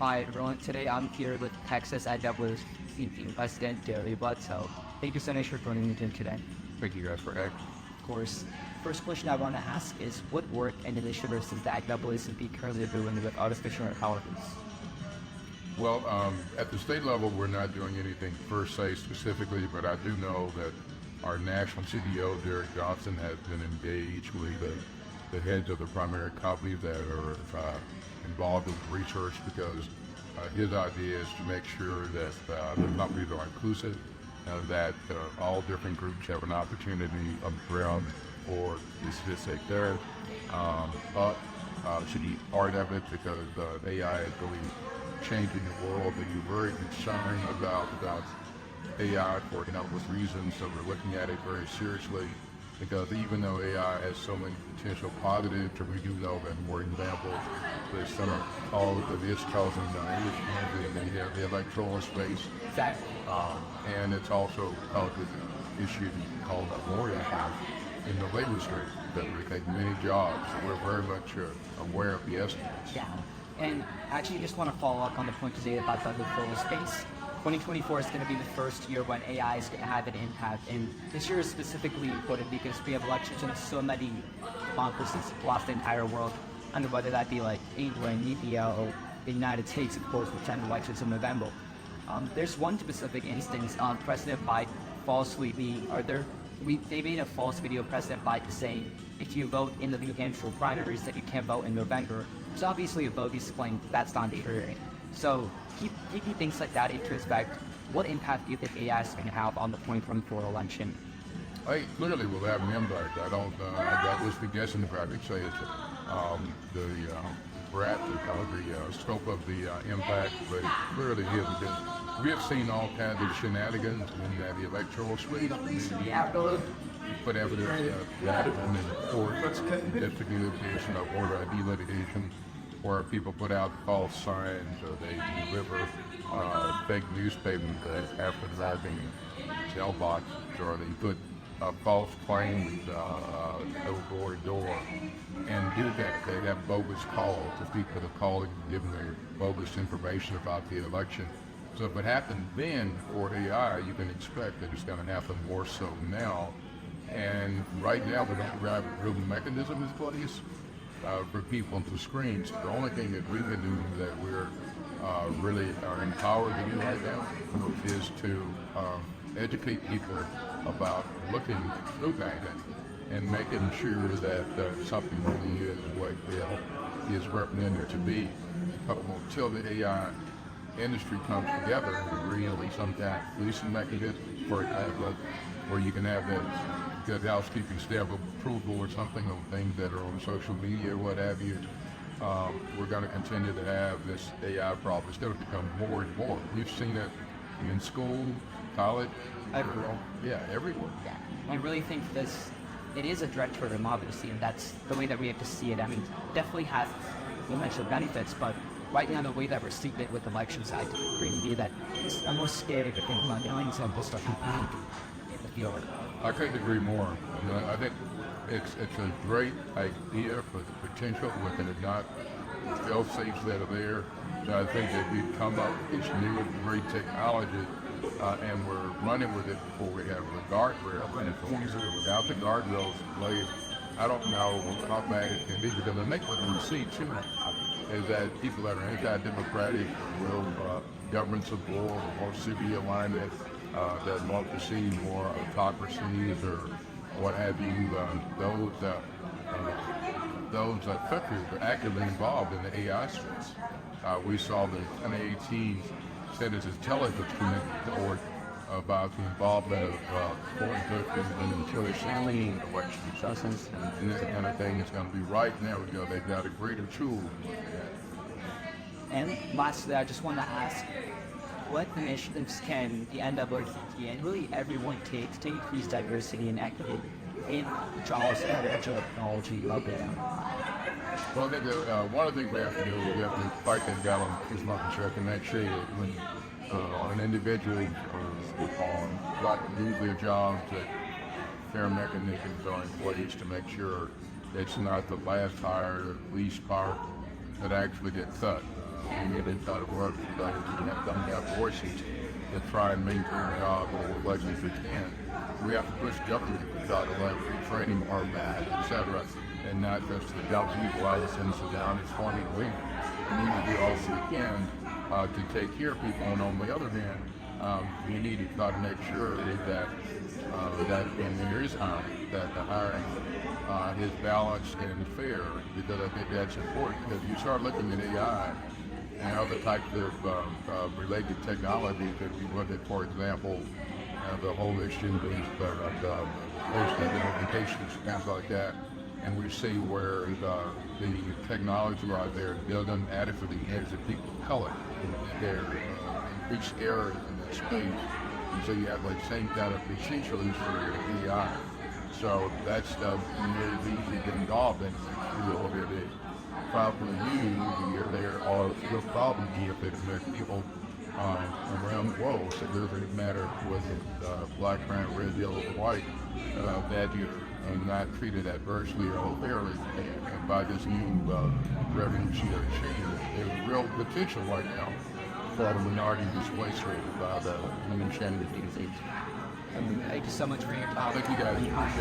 Hi everyone, today I'm here with Texas NAACP President Gary Bledsoe. Thank you so much for joining me today. Thank you guys for asking. Of course. First question I want to ask is, what work and initiatives is the NAACP currently doing with artificial intelligence? Well, at the state level, we're not doing anything per se specifically, but I do know that our national CEO, Derek Johnson, has been engaged with the heads of the primary companies that are involved in research, because his idea is to make sure that the companies are inclusive, that all different groups have an opportunity of ground for the statistic there. Should be part of it, because AI is really changing the world, and you're very concerned about AI for countless reasons. So we're looking at it very seriously, because even though AI has so many potential positives, we do know that, for example, there's some of it's causing in the electoral space. Exactly. And it's also causing an issue called memorial in the labor street that we take many jobs. So we're very much aware of the estimates. Yeah. And actually, I just want to follow up on the point today about the electoral space. 2024 is going to be the first year when AI is going to have an impact, and this year is specifically important because we have elections in so many democracies across the entire world, and whether that be like England, India, or the United States, of course, with 10 elections in November. There's one specific instance, President Biden falsely they made a false video of President Biden saying, if you vote in the New Hampshire primaries, that you can't vote in November. So obviously a bogus claim, that's not true. So keeping things like that into respect, what impact do you think AI is going to have on the 2024 election? I clearly will have an impact. I was guessing if I could say it's the breadth of the scope of the impact, but clearly it has been. We have seen all kinds of shenanigans in the electoral suite. Put evidence that in the court, litigation of voter ID litigation, where people put out false signs, or they deliver fake newspapers after driving tail boxes, or they put false claims door to door, and do that. They have bogus calls. The people that are calling, giving their bogus information about the election. So if it happened then for AI, you can expect that it's going to happen more so now. And right now, we don't have a real mechanism in place for people to screens. The only thing that we can do that we're really are empowered to do right now is to educate people about looking through that and making sure that something really is what it is represented to be. Until the AI industry comes together and really some kind of policing mechanism, for example, where you can have that good housekeeping stamp of approval or something on things that are on social media or what have you, we're going to continue to have this AI problem. It's going to become more and more. We've seen it in school, college, everywhere. Yeah, everywhere. Yeah. I really think it is a threat to our democracy, and that's the way that we have to see it. I mean, definitely has potential benefits, but right now the way that we're seeing it with elections, I agree with you that I'm more scared to think about doing something stuff in the field. I couldn't agree more. I think it's a great idea for the potential with it not fail-safes that are there. So I think that we've come up with this new great technology, and we're running with it before we have the guardrails. And without the guardrails in place, I don't know how bad it can be, because I think what we see too is that people that are anti-democratic, real government support, or more civil alignment, that want to see more autocracies or what have you, those countries are actively involved in the AI space. We saw the 2018 Senate Intelligence Committee report about the involvement of foreign countries in the elections, and that kind of thing is going to be right now. They've got a greater tool. And lastly, I just want to ask, what initiatives can the NAACP and really everyone take to increase diversity and equity in jobs and technology out there? Well, I think one of the things we have to do is we have to fight that gallon is market check and make sure that when an individual got usually a job, that fair mechanisms are in place to make sure it's not the last hire, least part that actually get cut. we really try to work with those who don't have voices to try and maintain jobs or what we can. We have to push government to try to like retraining our bad, etc. And not just to dump people out and sit down and forming a leader. We need to do all we can to take care of people. And on the other hand, we need to try to make sure that and there is hiring, that the hiring is balanced and fair, because I think that's important. Because you start looking at AI and other types of related technologies that we look at, for example, the whole exchange-based implementations, things like that, and we see where the technology out there doesn't adequately exit people of color. There increased errors in that space, and so you have like same kind of potentials for AI. So that stuff is easy to get involved in. Where they probably use there are will probably be if it people around the world. So it doesn't matter whether it's black, brown, red, yellow, or white, that you're not treated adversely or unfairly by this new revolutionary change. There's real potential right now for the minority displacement by the new Shannon disease. Thank you so much for your time. Thank you guys.